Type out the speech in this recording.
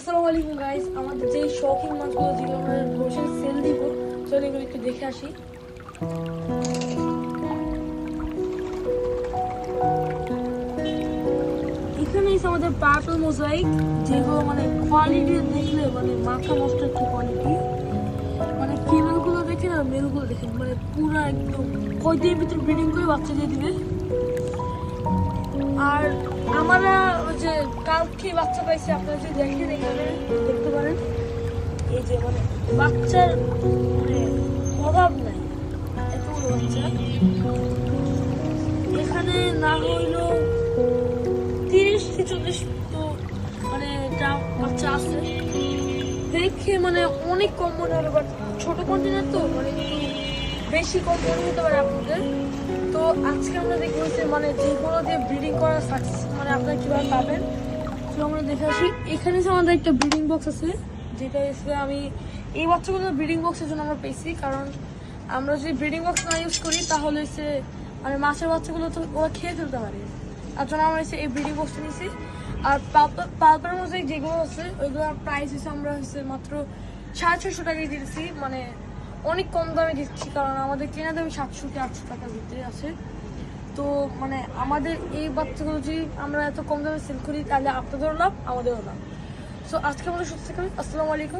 আসসালামু আলাইকুম গাইস, আমাদের যে শৌখিন মাছগুলো যেগুলো আমরা বসে সেল দিব, চলো এগুলো একটু দেখে আসি। এখানে এসে আমাদের পার্পল মোজাইক, যেগুলো মানে কোয়ালিটি দেখলে মানে মাথা নষ্ট একটা কোয়ালিটি। মানে ফিমেলগুলো দেখে না মেলগুলো দেখে মানে পুরো একদম কয়দিনের ভিতরে ব্রিডিং করে বাচ্চা দিয়ে দিবে। আর আমরা যে কালকে বাচ্চা পাইছি, আপনারা যদি দেখেন এখানে দেখতে পারেন, এই যে মানে বাচ্চার মানে অভাব নাই, এতগুলো বাচ্চা এখানে না হইলো 30-40 তো মানে বাচ্চা আছে দেখে মানে অনেক কম মনে হলো, বাট ছোট কন্টেনার তো মানে একটু বেশি কম মনে হতে পারে আপনাদের। তো আজকে আমরা দেখবো যে মানে যেগুলো দিয়ে ব্রিডিং করার সাকসেস মানে আপনারা কিভাবে পাবেন, তো আমরা দেখে আসি। এখানে যে আমাদের একটা ব্রিডিং বক্স আছে, যেটা এসে আমি এই বাচ্চাগুলো ব্রিডিং বক্সের জন্য আমরা পেয়েছি, কারণ আমরা যদি ব্রিডিং বক্স না ইউজ করি তাহলে সে মানে মাছের বাচ্চাগুলো তো ওরা খেয়ে ফেলতে পারে, তার জন্য আমরা এসে এই ব্রিডিং বক্সটা নিয়েছি। আর পাল্পার মধ্যে যেগুলো আছে ওইগুলোর প্রাইস হচ্ছে আমরা হচ্ছে মাত্র 650 টাকায় দিয়েছি, মানে অনেক কম দামে দিচ্ছি, কারণ আমাদের কেনা দামে 700-800 টাকার ভিতরে আছে। তো মানে আমাদের এই বাচ্চাগুলো যদি আমরা এত কম দামে সেল করি তাহলে আপনাদেরও লাভ, আমাদেরও লাভ। সো আজকে আমাদের সুস্থ থাকবেন। আসসালামু আলাইকুম।